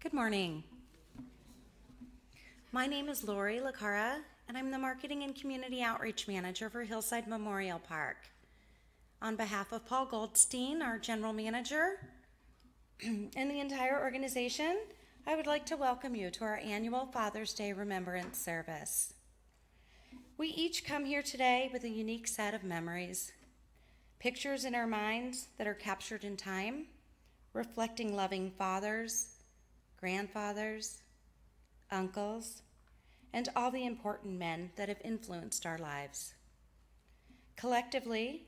Good morning. My name is Lori Lacara, and I'm the Marketing and Community Outreach Manager for Hillside Memorial Park. On behalf of Paul Goldstein, our General Manager, and the entire organization, I would like to welcome you to our annual Father's Day Remembrance service. We each come here today with a unique set of memories, pictures in our minds that are captured in time, reflecting loving fathers, grandfathers, uncles, and all the important men that have influenced our lives. Collectively,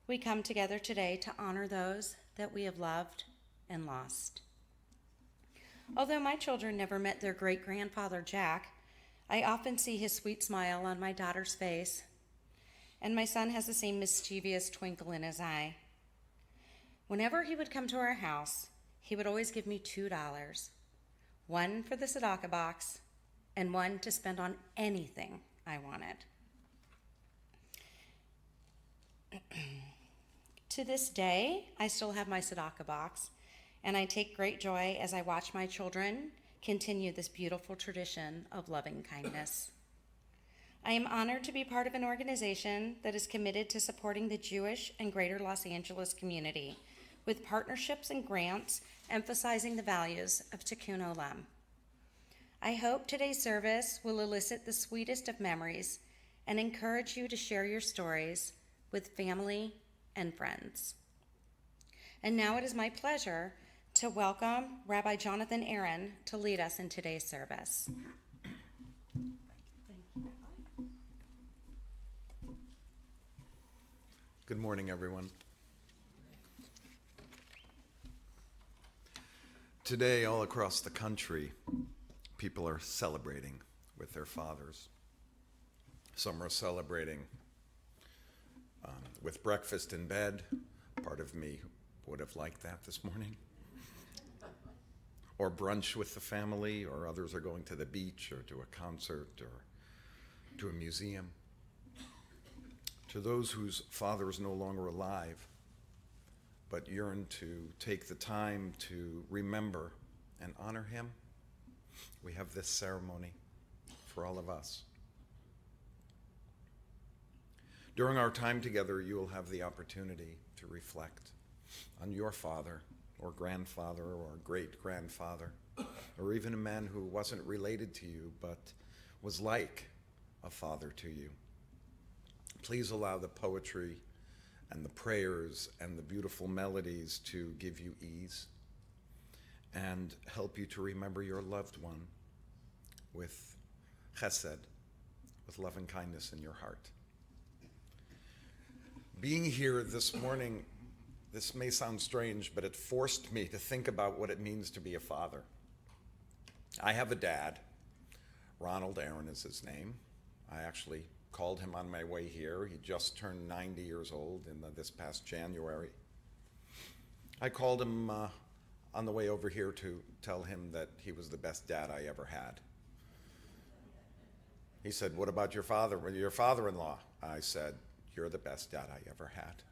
we come together today to honor those that we have loved and lost. Although my children never met their great-grandfather Jack, I often see his sweet smile on my daughter's face, and my son has the same mischievous twinkle in his eye. Whenever he would come to our house, he would always give me $2, one for the tzedakah box and one to spend on anything I wanted. To this day, I still have my tzedakah box, and I take great joy as I watch my children continue this beautiful tradition of loving kindness. I am honored to be part of an organization that is committed to supporting the Jewish and greater Los Angeles community with partnerships and grants emphasizing the values of Tikkun Olam. I hope today's service will elicit the sweetest of memories and encourage you to share your stories with family and friends. And now it is my pleasure to welcome Rabbi Jonathan Aaron to lead us in today's service. Good morning, everyone. Today, all across the country, people are celebrating with their fathers. Some are celebrating with breakfast in bed. Part of me would have liked that this morning. Or brunch with the family, or others are going to the beach or to a concert or to a museum. To those whose father is no longer alive, but yearn to take the time to remember and honor him, we have this ceremony for all of us. During our time together, you will have the opportunity to reflect on your father or grandfather or great-grandfather, or even a man who wasn't related to you but was like a father to you. Please allow the poetry and the prayers and the beautiful melodies to give you ease and help you to remember your loved one with chesed, with love and kindness in your heart. Being here this morning, this may sound strange, but it forced me to think about what it means to be a father. I have a dad. Ronald Aaron is his name. I actually called him on my way here. He just turned 90 years old this past January. I called him on the way over here to tell him that he was the best dad I ever had. He said, "What about your father, your father-in-law?" I said, "You're the best dad I ever had."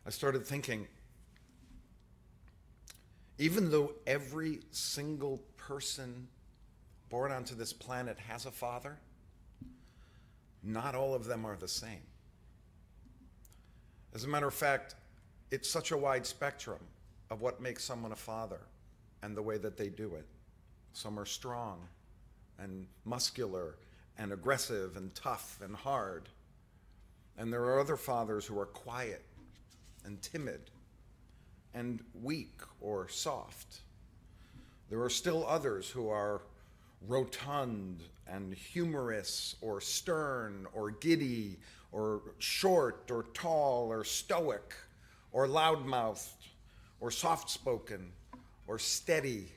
I started thinking, even though every single person born onto this planet has a father, not all of them are the same. As a matter of fact, it's such a wide spectrum of what makes someone a father and the way that they do it. Some are strong and muscular and aggressive and tough and hard. And there are other fathers who are quiet and timid and weak or soft. There are still others who are rotund and humorous or stern or giddy or short or tall or stoic or loudmouthed or soft-spoken or steady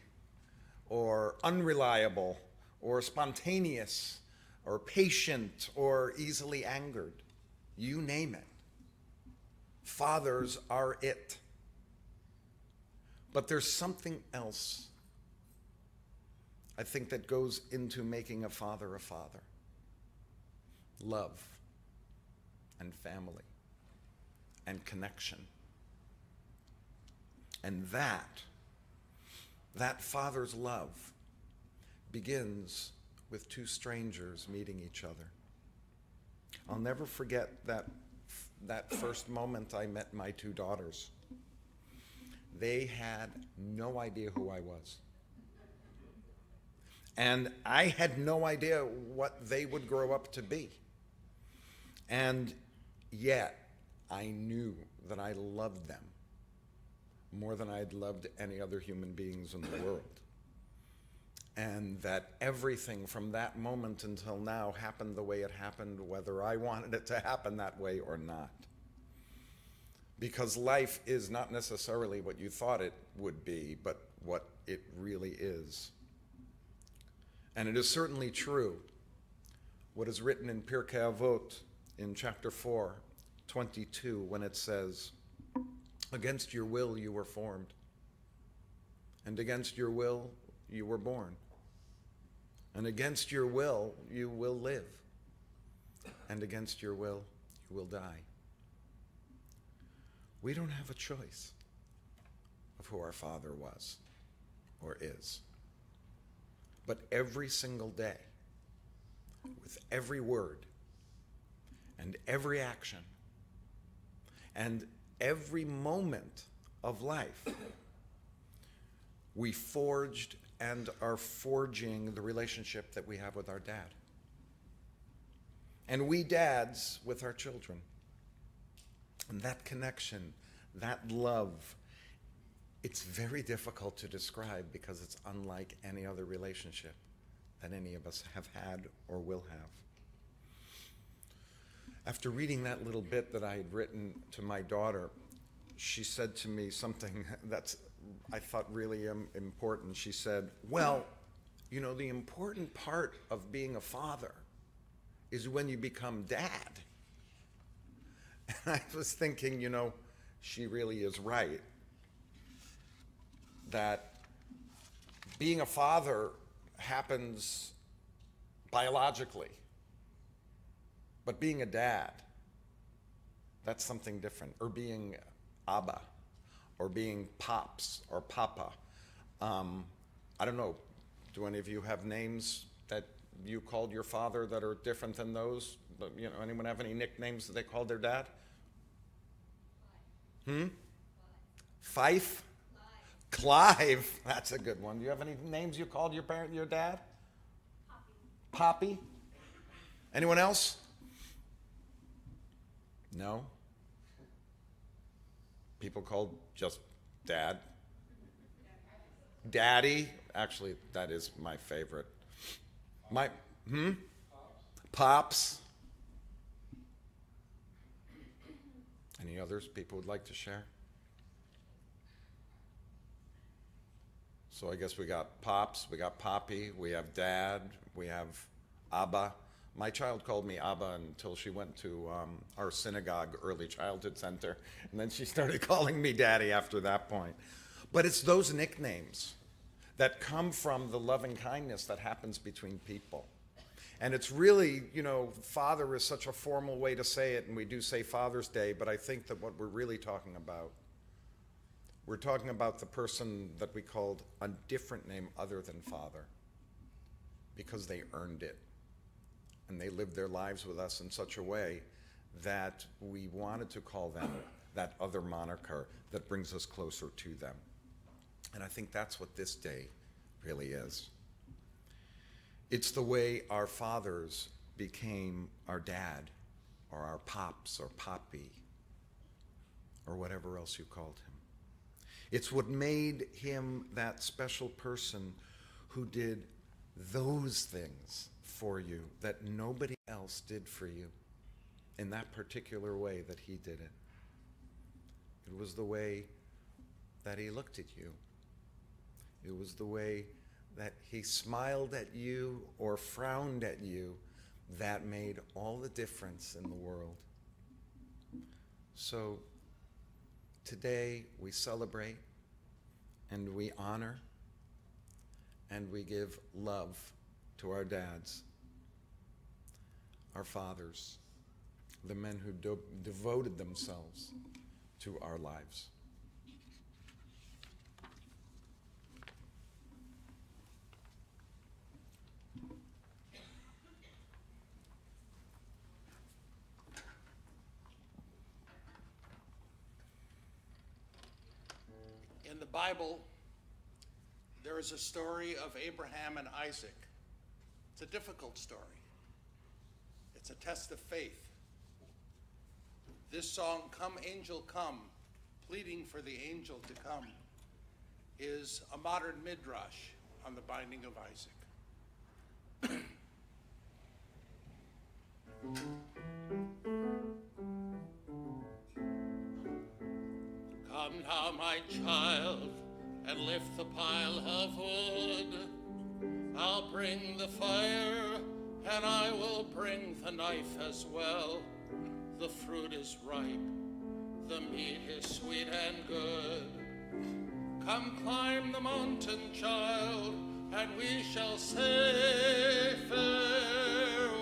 or unreliable or spontaneous or patient or easily angered. You name it. Fathers are it. But there's something else, I think, that goes into making a father. Love and family and connection. And that that father's love begins with two strangers meeting each other. I'll never forget that first moment I met my two daughters. They had no idea who I was. And I had no idea what they would grow up to be. And yet, I knew that I loved them more than I'd loved any other human beings in the world. And that everything from that moment until now happened the way it happened, whether I wanted it to happen that way or not. Because life is not necessarily what you thought it would be, but what it really is. And it is certainly true what is written in Pirkei Avot in chapter 4:22, when it says, "Against your will you were formed, and against your will you were born, and against your will you will live, and against your will you will die." We don't have a choice of who our Father was or is. But every single day, with every word and every action and every moment of life, we forged and are forging the relationship that we have with our dad. And we dads with our children. And that connection, that love, it's very difficult to describe because it's unlike any other relationship that any of us have had or will have. After reading that little bit that I had written to my daughter, she said to me something that's, I thought, really important. She said, "Well, you know, the important part of being a father is when you become dad." And I was thinking, you know, she really is right. That being a father happens biologically. But being a dad, that's something different. Or being Abba, or being Pops, or Papa. I don't know, do any of you have names that you called your father that are different than those? You know, anyone have any nicknames that they called their dad? Fife? Clive. That's a good one. Do you have any names you called your dad? Poppy. Anyone else? No? People called just Dad? Daddy? Actually, that is my favorite. Pops? Any others people would like to share? So I guess we got Pops, we got Poppy, we have Dad, we have Abba. My child called me Abba until she went to our synagogue early childhood center, and then she started calling me Daddy after that point. But it's those nicknames that come from the loving kindness that happens between people. And it's really, you know, father is such a formal way to say it, and we do say Father's Day, but I think that what we're really talking about, we're talking about the person that we called a different name other than father, because they earned it. And they lived their lives with us in such a way that we wanted to call them that other moniker that brings us closer to them. And I think that's what this day really is. It's the way our fathers became our dad, or our pops, or poppy, or whatever else you called him. It's what made him that special person who did those things for you that nobody else did for you in that particular way that he did it. It was the way that he looked at you. It was the way that he smiled at you or frowned at you that made all the difference in the world. So today we celebrate and we honor and we give love to our dads, our fathers, the men who devoted themselves to our lives. Bible, there is a story of Abraham and Isaac. It's a difficult story. It's a test of faith. This song, Come Angel Come, pleading for the angel to come, is a modern midrash on the binding of Isaac. Come now, my child, and lift the pile of wood. I'll bring the fire, and I will bring the knife as well. The fruit is ripe, the meat is sweet and good. Come climb the mountain, child, and we shall say farewell.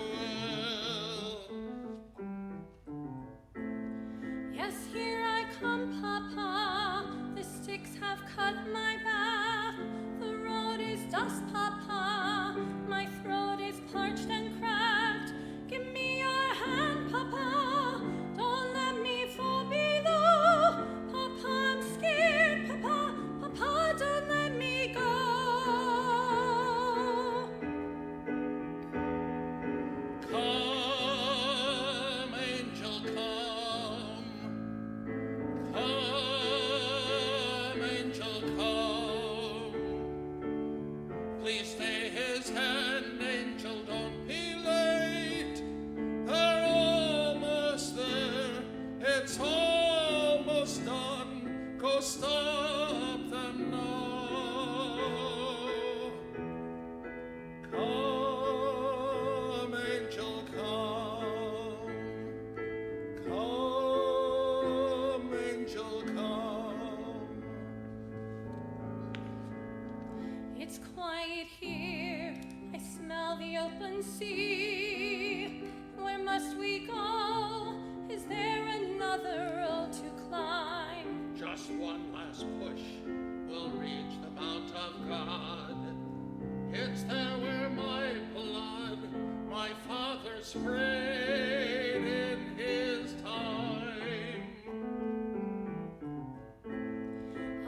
Yes, here I come, Papa. The sticks have cut my back. The road is dust, Papa. My throat is parched and cracked. Give me your hand, Papa. Don't let me fall below. Papa, I'm scared, Papa. Papa, don't let me go. Come, angel, come. Come, angel, come. Please stay his hand, angel, don't be late. They're almost there, it's almost done. Go stop them now. Come, angel, come. Come, angel, come. It's quiet here. I smell the open sea. Where must we go? Is there another road to climb? Just one last push will reach the Mount of God. It's there where my blood, my father sprayed in his time.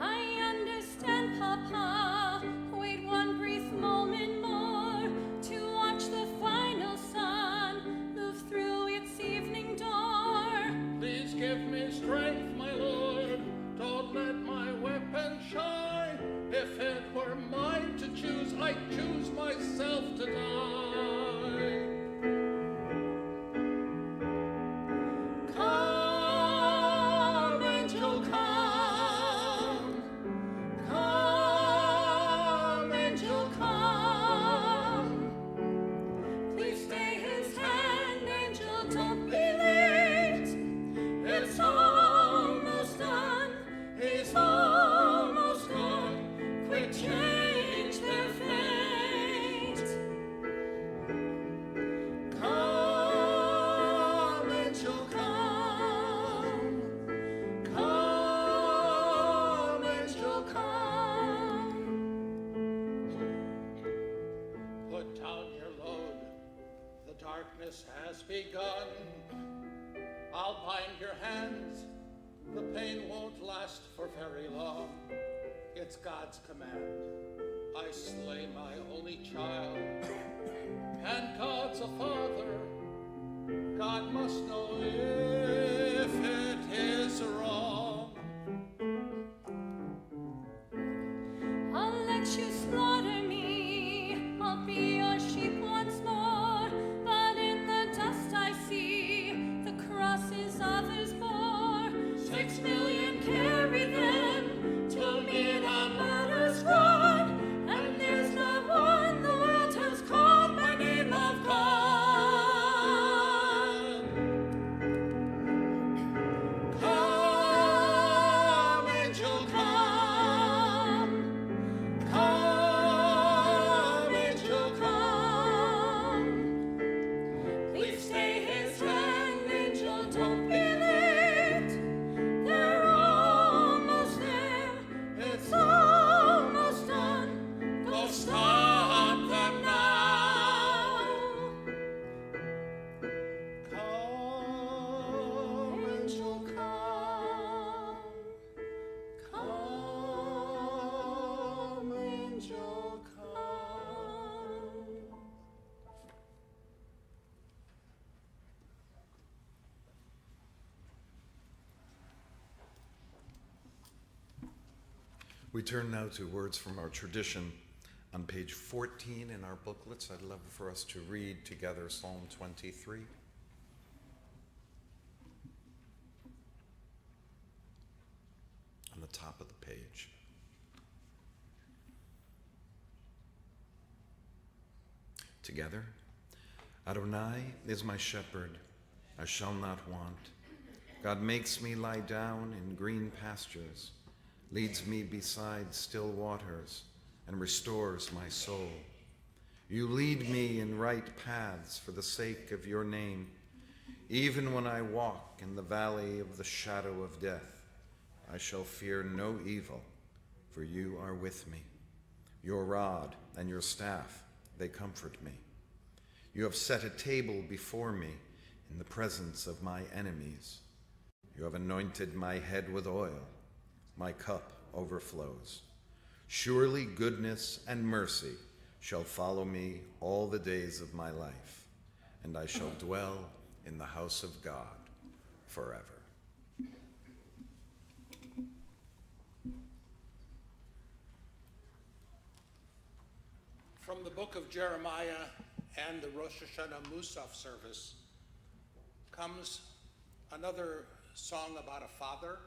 I understand, Papa. Wait one brief moment more to watch the final sun move through its evening door. Please give me strength, my Lord. Don't let my weapon shine. If it were mine to choose, I'd choose myself to die. Come, angel, come. Come, angel, come. Please stay his hand, angel, don't be late. It's almost done. He's almost gone. Quick, change their fate. Come, angel, come. Come, angel, come. Put down your load. The darkness has begun. I'll bind your hands. The pain won't last for very long. It's God's command. I slay my only child. And God's a father. God must know if it is wrong. I'll let you slaughter me. I'll be your sheep once more. But in the dust I see the crosses others bore. 6 million carry them to meet a murder squad. And there's not one the world has called by name of God. We turn now to words from our tradition on page 14 in our booklets. I'd love for us to read together Psalm 23. On the top of the page. Together. Adonai is my shepherd, I shall not want. God makes me lie down in green pastures, leads me beside still waters, and restores my soul. You lead me in right paths for the sake of your name. Even when I walk in the valley of the shadow of death, I shall fear no evil, for you are with me. Your rod and your staff, they comfort me. You have set a table before me in the presence of my enemies. You have anointed my head with oil. My cup overflows. Surely goodness and mercy shall follow me all the days of my life, and I shall dwell in the house of God forever. From the book of Jeremiah and the Rosh Hashanah Musaf service comes another song about a father.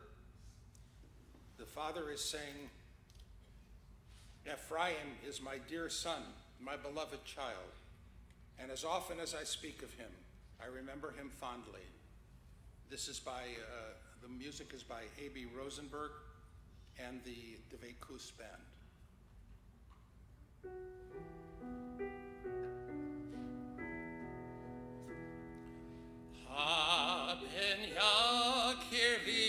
The father is saying, Ephraim is my dear son, my beloved child, and as often as I speak of him, I remember him fondly. This is by, the music is by A.B. Rosenberg and the Dveikus Band. Haben Yakiri,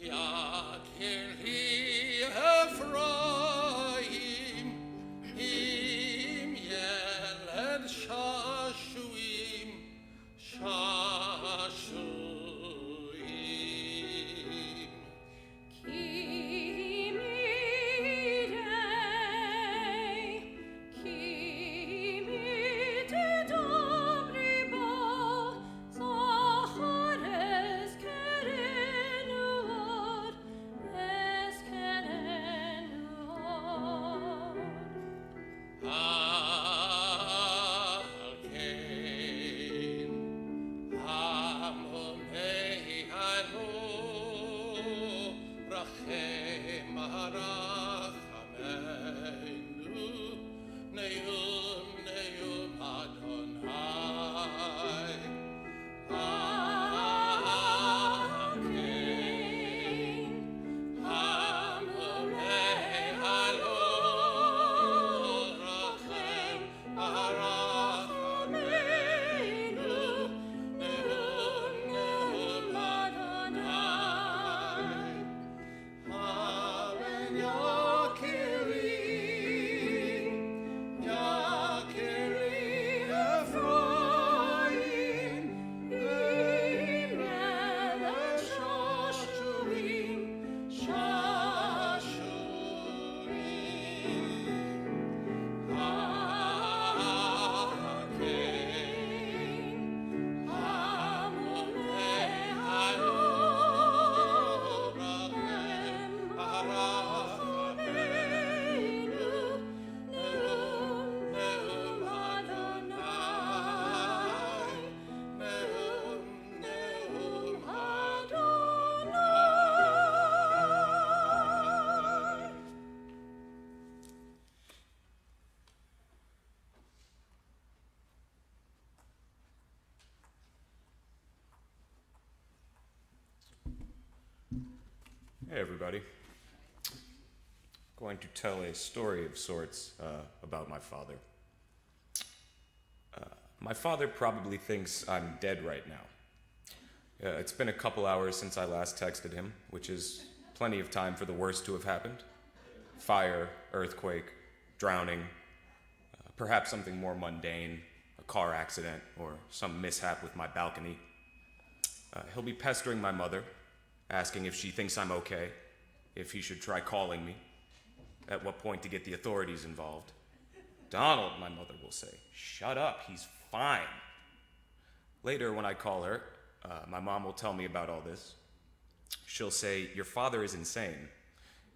Yakiri Ephraim, Im Yeled Shashuim, Shashuim. Hey everybody. Going to tell a story of sorts about my father. My father probably thinks I'm dead right now. It's been a couple hours since I last texted him, which is plenty of time for the worst to have happened. Fire, earthquake, drowning, perhaps something more mundane, a car accident, or some mishap with my balcony. He'll be pestering my mother, asking if she thinks I'm okay, if he should try calling me, at what point to get the authorities involved. Donald, my mother will say, shut up, he's fine. Later, when I call her, my mom will tell me about all this. She'll say, your father is insane.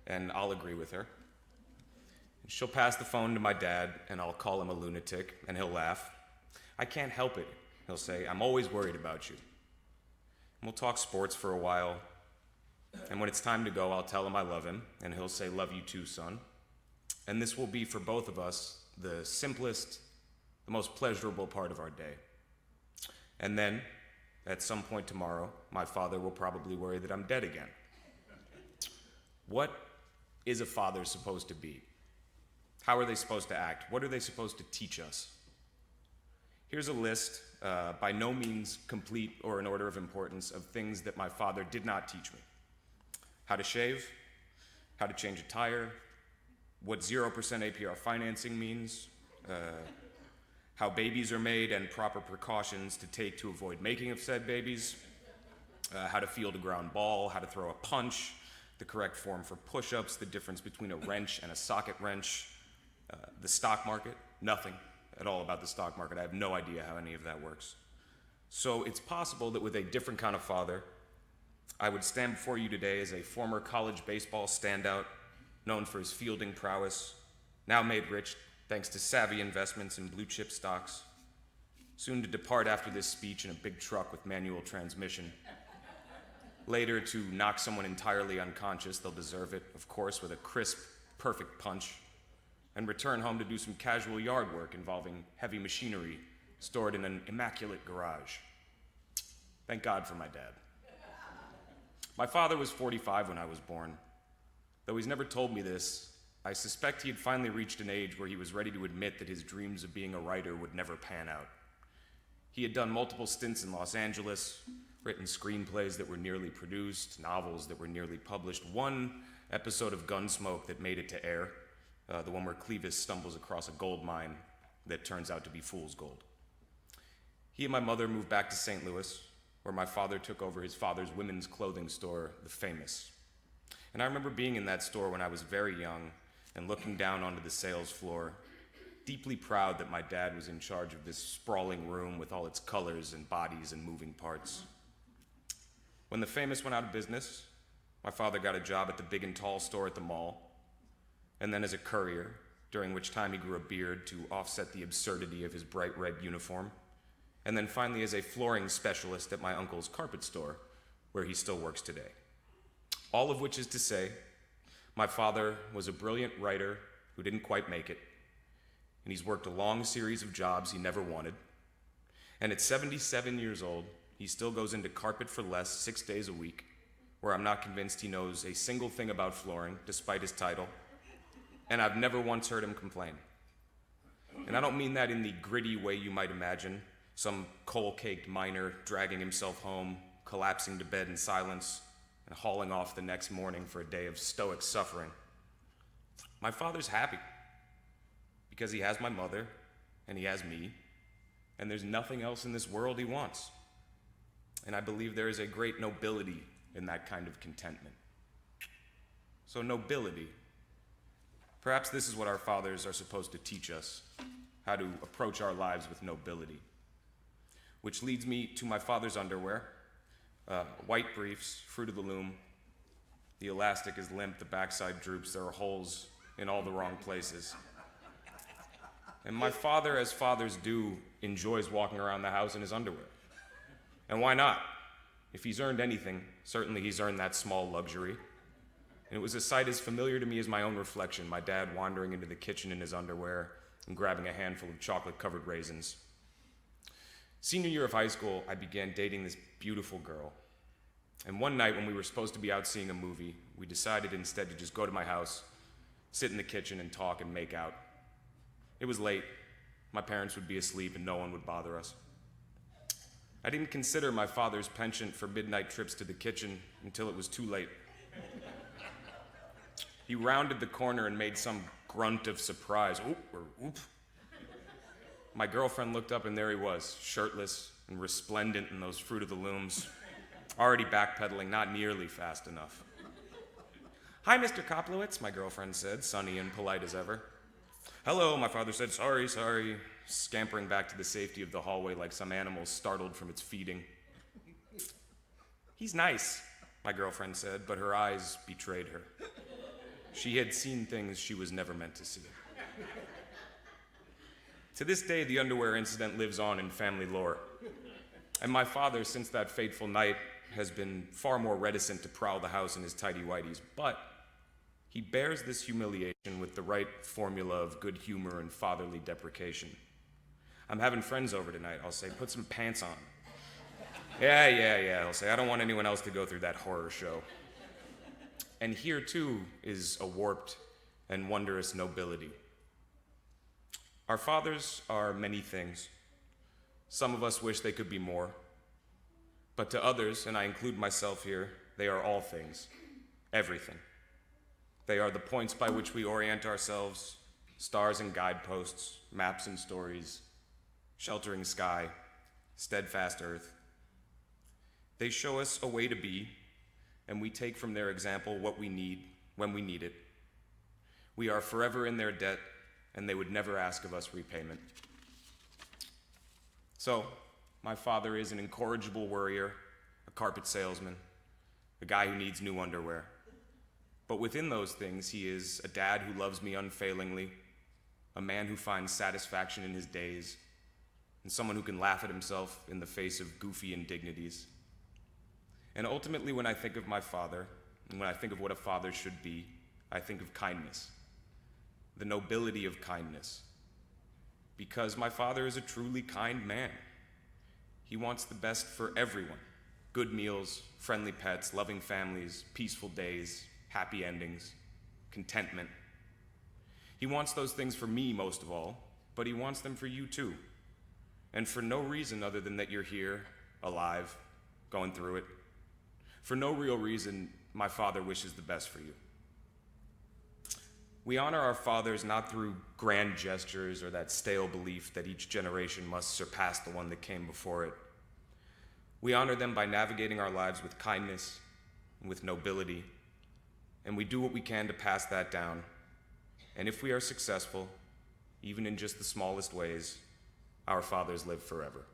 and I'll agree with her. And she'll pass the phone to my dad, and I'll call him a lunatic, and he'll laugh. I can't help it, he'll say. I'm always worried about you. And we'll talk sports for a while, and when it's time to go, I'll tell him I love him, and he'll say, love you too, son. And this will be, for both of us, the simplest, the most pleasurable part of our day. And then, at some point tomorrow, my father will probably worry that I'm dead again. What is a father supposed to be? How are they supposed to act? What are they supposed to teach us? Here's a list, by no means complete or in order of importance, of things that my father did not teach me. How to shave, how to change a tire, what 0% APR financing means, how babies are made and proper precautions to take to avoid making of said babies, how to field a ground ball, how to throw a punch, the correct form for push-ups, the difference between a wrench and a socket wrench, the stock market, nothing at all about the stock market. I have no idea how any of that works. So it's possible that with a different kind of father, I would stand before you today as a former college baseball standout, known for his fielding prowess, now made rich thanks to savvy investments in blue chip stocks, soon to depart after this speech in a big truck with manual transmission, later to knock someone entirely unconscious, they'll deserve it, of course, with a crisp, perfect punch, and return home to do some casual yard work involving heavy machinery stored in an immaculate garage. Thank God for my dad. My father was 45 when I was born. Though he's never told me this, I suspect he had finally reached an age where he was ready to admit that his dreams of being a writer would never pan out. He had done multiple stints in Los Angeles, written screenplays that were nearly produced, novels that were nearly published, one episode of Gunsmoke that made it to air, the one where Clevis stumbles across a gold mine that turns out to be fool's gold. He and my mother moved back to St. Louis, where my father took over his father's women's clothing store, The Famous. And I remember being in that store when I was very young and looking down onto the sales floor, deeply proud that my dad was in charge of this sprawling room with all its colors and bodies and moving parts. When The Famous went out of business, my father got a job at the Big and Tall store at the mall, and then as a courier, during which time he grew a beard to offset the absurdity of his bright red uniform, and then finally as a flooring specialist at my uncle's carpet store, where he still works today. All of which is to say, my father was a brilliant writer who didn't quite make it, and he's worked a long series of jobs he never wanted, and at 77 years old, he still goes into Carpet for Less 6 days a week, where I'm not convinced he knows a single thing about flooring, despite his title, and I've never once heard him complain. And I don't mean that in the gritty way you might imagine, some coal-caked miner dragging himself home, collapsing to bed in silence, and hauling off the next morning for a day of stoic suffering. My father's happy because he has my mother and he has me, and there's nothing else in this world he wants. And I believe there is a great nobility in that kind of contentment. So nobility. Perhaps this is what our fathers are supposed to teach us, how to approach our lives with nobility. Which leads me to my father's underwear, white briefs, fruit of the loom. The elastic is limp, the backside droops, there are holes in all the wrong places. And my father, as fathers do, enjoys walking around the house in his underwear. And why not? If he's earned anything, certainly he's earned that small luxury. And it was a sight as familiar to me as my own reflection, my dad wandering into the kitchen in his underwear and grabbing a handful of chocolate-covered raisins. Senior year of high school, I began dating this beautiful girl. And one night when we were supposed to be out seeing a movie, we decided instead to just go to my house, sit in the kitchen and talk and make out. It was late. My parents would be asleep and no one would bother us. I didn't consider my father's penchant for midnight trips to the kitchen until it was too late. He rounded the corner and made some grunt of surprise. Oop, or oop. My girlfriend looked up and there he was, shirtless and resplendent in those Fruit of the Looms, already backpedaling, not nearly fast enough. Hi, Mr. Koplowitz, my girlfriend said, sunny and polite as ever. Hello, my father said, sorry, scampering back to the safety of the hallway like some animal startled from its feeding. He's nice, my girlfriend said, but her eyes betrayed her. She had seen things she was never meant to see. To this day, the underwear incident lives on in family lore. And my father, since that fateful night, has been far more reticent to prowl the house in his tighty-whities, but he bears this humiliation with the right formula of good humor and fatherly deprecation. I'm having friends over tonight. I'll say, put some pants on. Yeah. He'll say, I don't want anyone else to go through that horror show. And here, too, is a warped and wondrous nobility. Our fathers are many things. Some of us wish they could be more. But to others, and I include myself here, they are all things, everything. They are the points by which we orient ourselves, stars and guideposts, maps and stories, sheltering sky, steadfast earth. They show us a way to be, and we take from their example what we need when we need it. We are forever in their debt, and they would never ask of us repayment. So, my father is an incorrigible worrier, a carpet salesman, a guy who needs new underwear. But within those things, he is a dad who loves me unfailingly, a man who finds satisfaction in his days, and someone who can laugh at himself in the face of goofy indignities. And ultimately, when I think of my father, and when I think of what a father should be, I think of kindness, the nobility of kindness, because my father is a truly kind man. He wants the best for everyone. Good meals, friendly pets, loving families, peaceful days, happy endings, contentment. He wants those things for me most of all, but he wants them for you too. And for no reason other than that you're here, alive, going through it. For no real reason, my father wishes the best for you. We honor our fathers not through grand gestures or that stale belief that each generation must surpass the one that came before it. We honor them by navigating our lives with kindness and with nobility, and we do what we can to pass that down. And if we are successful, even in just the smallest ways, our fathers live forever.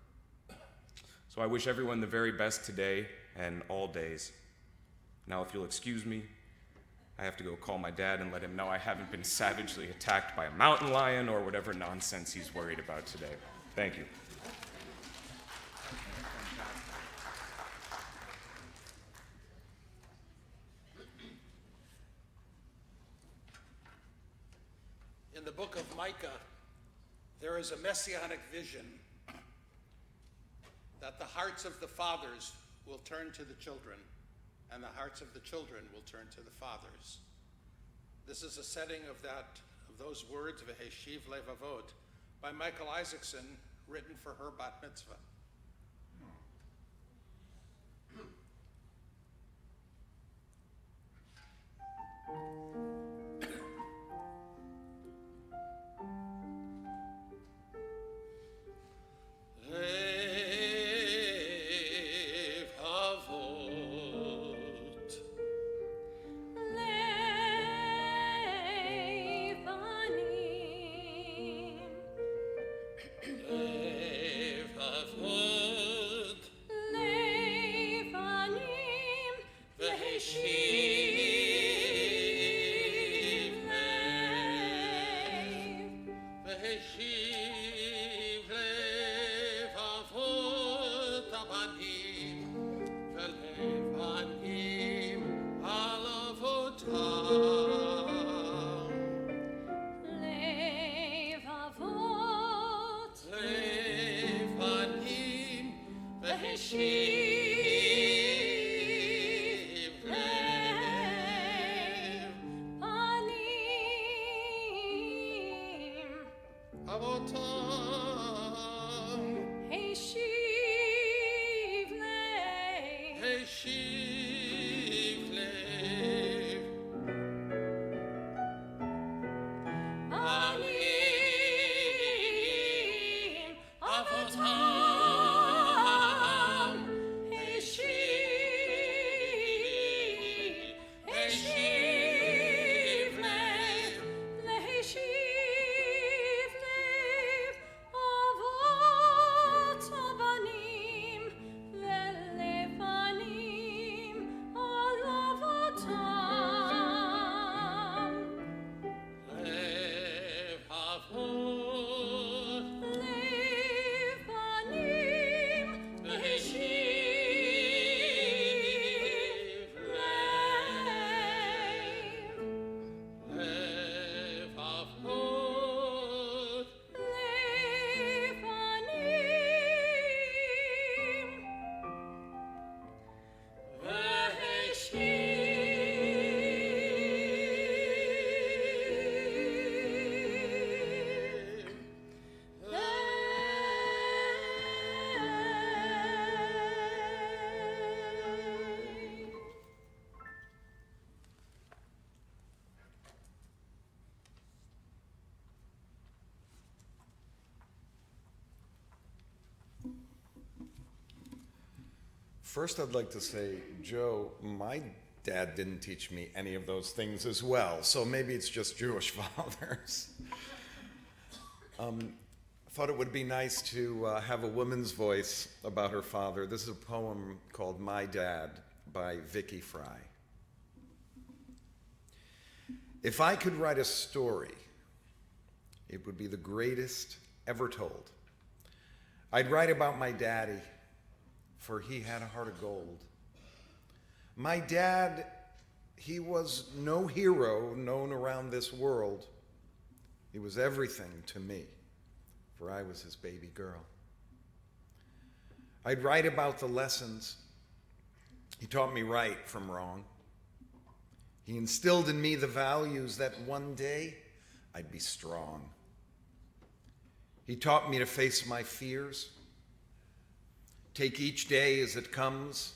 So I wish everyone the very best today and all days. Now, if you'll excuse me, I have to go call my dad and let him know I haven't been savagely attacked by a mountain lion or whatever nonsense he's worried about today. Thank you. In the book of Micah, there is a messianic vision that the hearts of the fathers will turn to the children, and the hearts of the children will turn to the fathers. This is a setting of those words, V'heshiv levavot, by Michael Isaacson, written for her bat mitzvah. First, I'd like to say, Joe, my dad didn't teach me any of those things as well, so maybe it's just Jewish fathers. I thought it would be nice to have a woman's voice about her father. This is a poem called My Dad by Vicky Fry. If I could write a story, it would be the greatest ever told. I'd write about my daddy, for he had a heart of gold. My dad, he was no hero known around this world. He was everything to me, for I was his baby girl. I'd write about the lessons. He taught me right from wrong. He instilled in me the values that one day I'd be strong. He taught me to face my fears, take each day as it comes,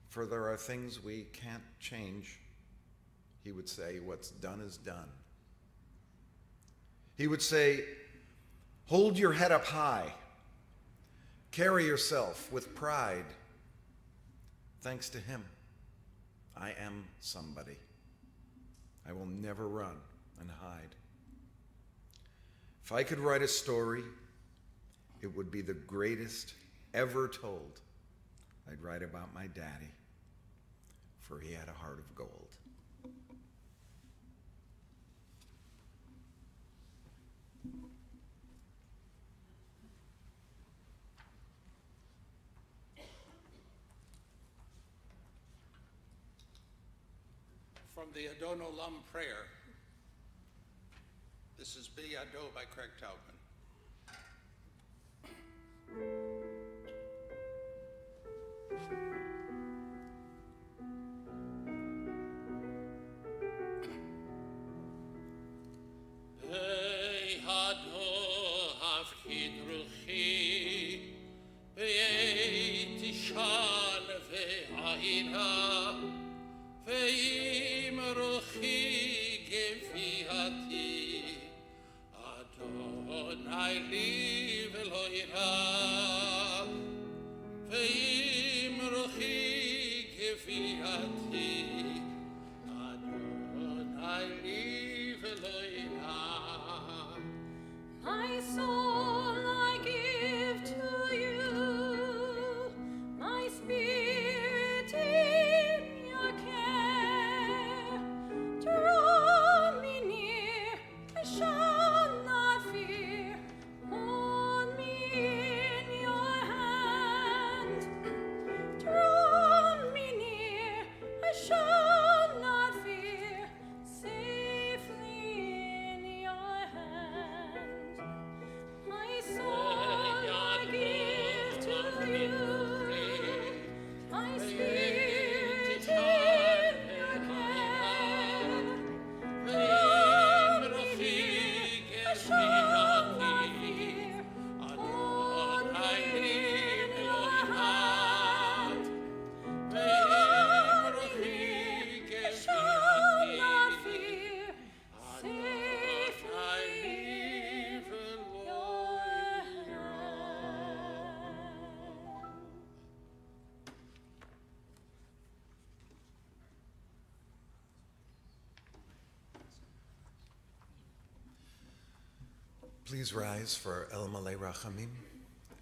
for there are things we can't change. He would say, what's done is done. He would say, hold your head up high, carry yourself with pride. Thanks to him, I am somebody. I will never run and hide. If I could write a story, it would be the greatest ever told. I'd write about my daddy, for he had a heart of gold. From the Adon Olam prayer. This is Bi Ado by Craig Taubman. Bi Ado Havkid Ruchi Be'et Ishan Ve'aina Ve'im Ruchi Geviati Adonai li v'lo ira Ve'im Ruchi Geviati Adonai li v'lo ira My soul I give to you, my spirit in your care. Draw me near, I shall not fear. Hold me in your hand. Draw me near, I shall not fear. Safely in your hand. My soul I give to you, my spirit in your care. Hold me near, I shall not fear. Hold me in your hand. Hold me, I shall not fear. Safely in your hand. Please rise for El Malei Rachamim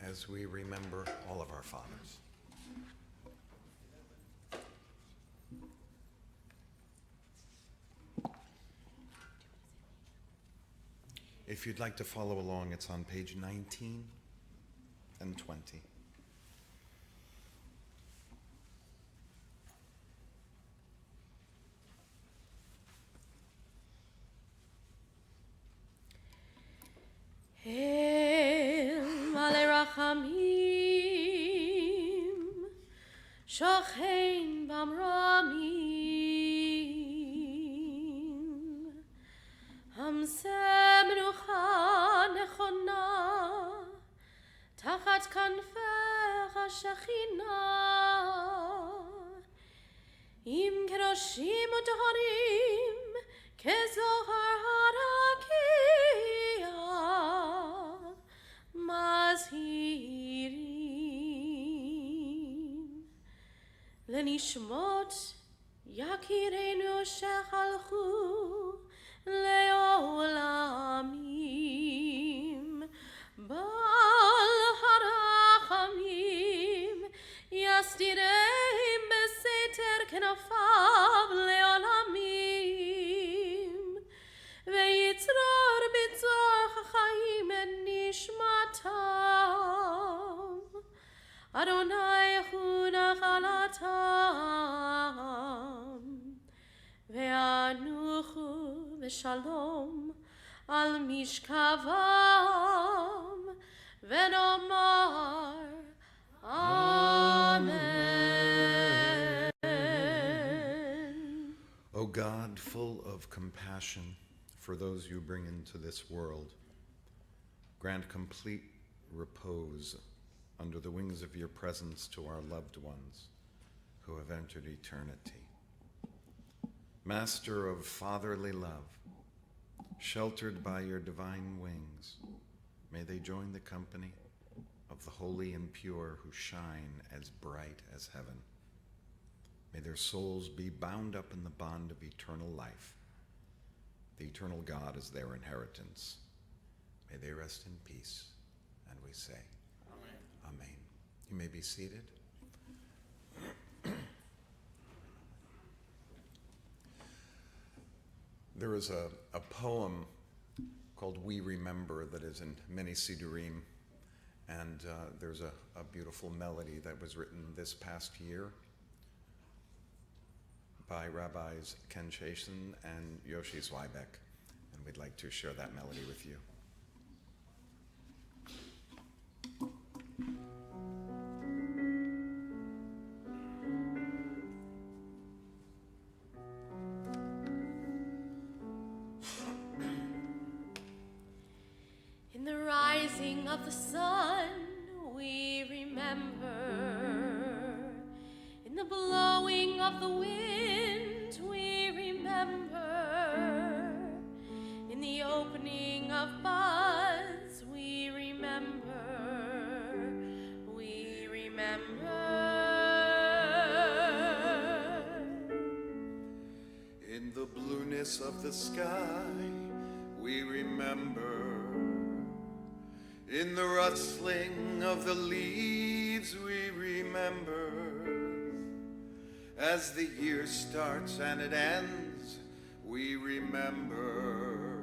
as we remember all of our fathers. If you'd like to follow along, it's on page 19 and 20. El Malei Rachamim, Shochein Bamramim, Hamseh Menucha Nechona, Tachat Kanfech HaShechina, Im Kedoshim U'Toharim, Kezohar Harakia, Mazhirim, לנשמות יקירינו שחלכו לעולמים. בעל הרחמים יסתירם בסתר כנפיו לעולמים, ויצרור בצורך החיים את נשמתם. אדוני הוא נחלתם, וינוחו בשלום על משכבם, ונאמר Amen. O God, full of compassion for those you bring into this world, grant complete repose under the wings of your presence to our loved ones who have entered eternity. Master of fatherly love, sheltered by your divine wings, may they join the company of the holy and pure who shine as bright as heaven. May their souls be bound up in the bond of eternal life. The eternal God is their inheritance. May they rest in peace, and we say, Amen. Amen. You may be seated. There is a poem called We Remember that is in many Sidurim, and there's a beautiful melody that was written this past year by Rabbis Ken Chasen and Yoshi Zweibeck, and we'd like to share that melody with you. In the rising of the sun, we remember. In the blowing of the wind, we remember. In the opening of buds, we remember. We remember. In the blueness of the sky, we remember. In the rustling of the leaves, we remember. As the year starts and it ends, we remember.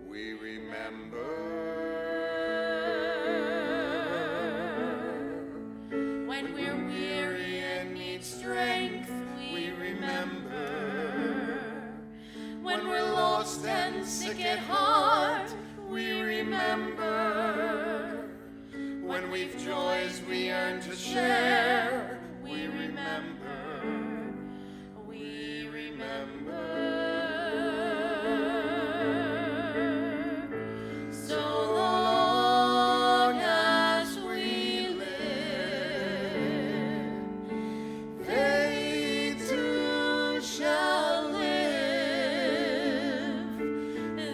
We remember. When we're weary and need strength, we remember. When we're lost and sick at heart, we remember. When we've joys we yearn to share, we remember. We remember. So long as we live, they too shall live.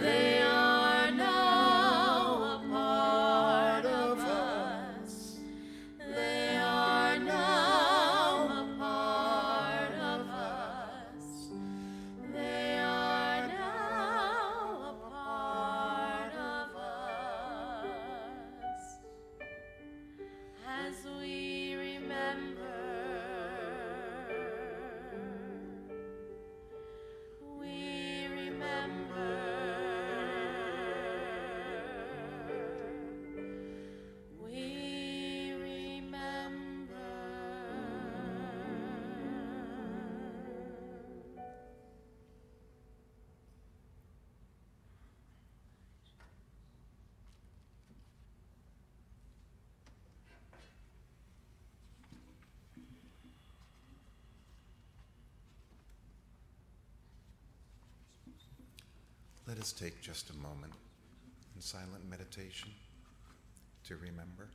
They are now a part of us. They are now a part of us. They are now a part of us. As we remember, we remember. We remember. Let us take just a moment in silent meditation to remember.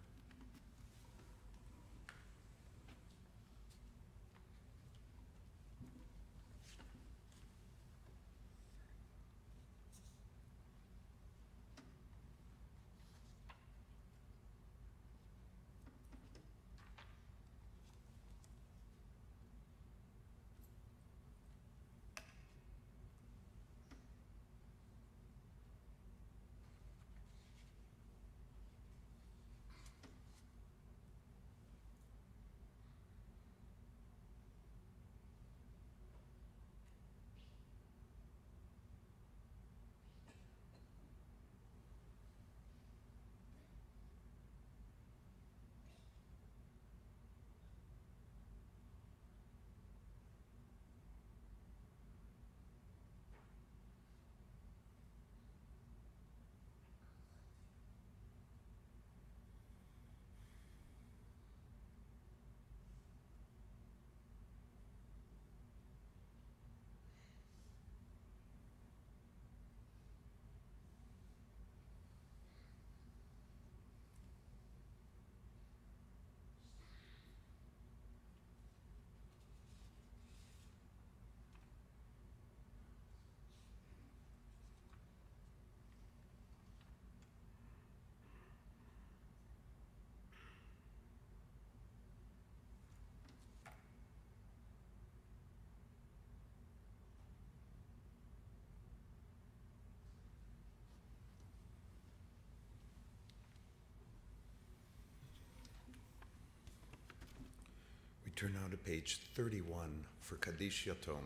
Turn now to page 31 for Kaddish Yatom,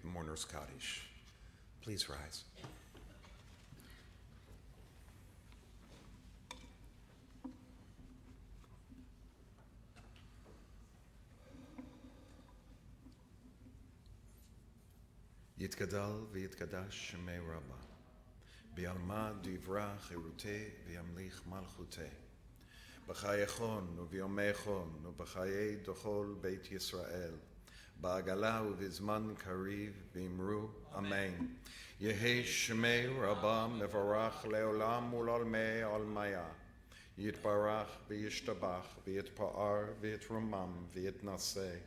the Mourner's Kaddish. Please rise. Yitgadal v'yitgadash shemei Rabba, bi'alma divra chirute v'yamlich malchute, b'chayechon u'v'yomechon u'b'chayei dochol Beit Yisrael, ba'agala u'v'zman kariv v'imru Amen. Yehi shemei Rabba mevarach le'olam u'l'olmei olmaya, yitbarach v'yishtabach v'yitpa'ar v'yitrumam v'yitnaseh,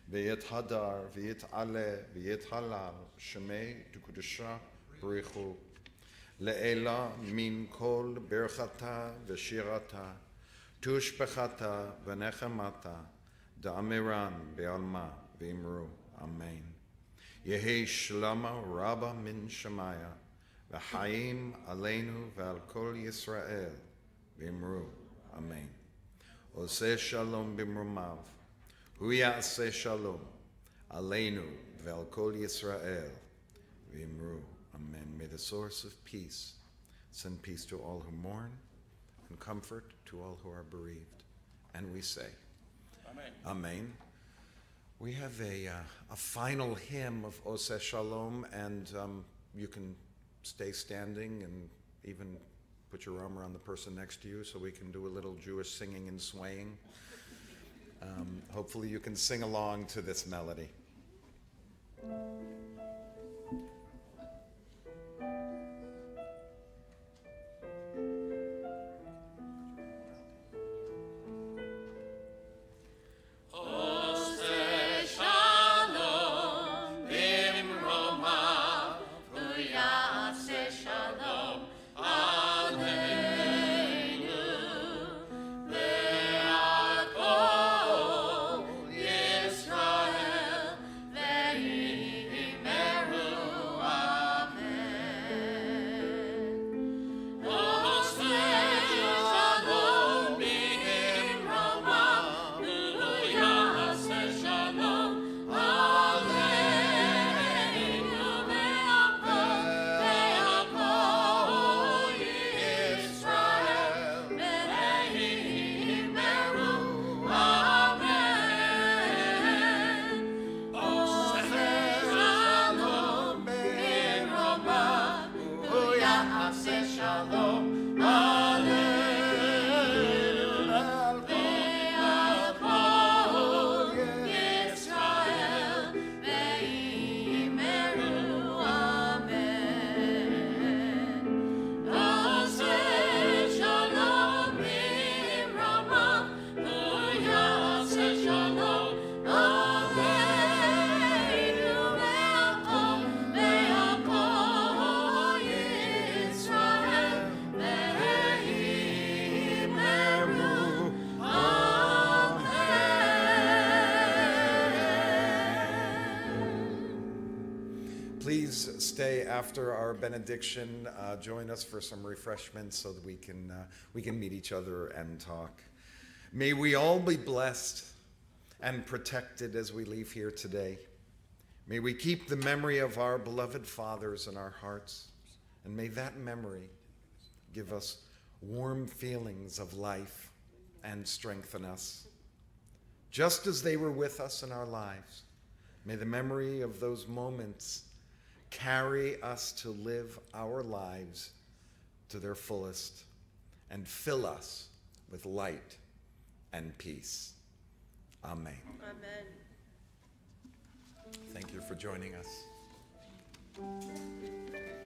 V'yet hadar, v'yet ale, v'yet halal, shemei tukudesha b'richu, le'ela min kol berchata v'shirata, tushpechata v'nechemata, da'amiran be'alma v'imru, amen. Yehi shlama rabba min shemaya, v'chaim aleinu v'al kol Yisrael, v'imru, amen. Oseh shalom b'mrumav, Hu ya'aseh shalom, aleinu ve'al kol Yisrael, v'imru, amen. May the source of peace send peace to all who mourn and comfort to all who are bereaved. And we say, Amen. Amen. We have a final hymn of Oseh Shalom, and you can stay standing and even put your arm around the person next to you so we can do a little Jewish singing and swaying. Hopefully you can sing along to this melody. Please stay after our benediction. Join us for some refreshments so that we can meet each other and talk. May we all be blessed and protected as we leave here today. May we keep the memory of our beloved fathers in our hearts, and may that memory give us warm feelings of life and strengthen us. Just as they were with us in our lives, may the memory of those moments carry us to live our lives to their fullest and fill us with light and peace. Amen. Amen. Thank you for joining us.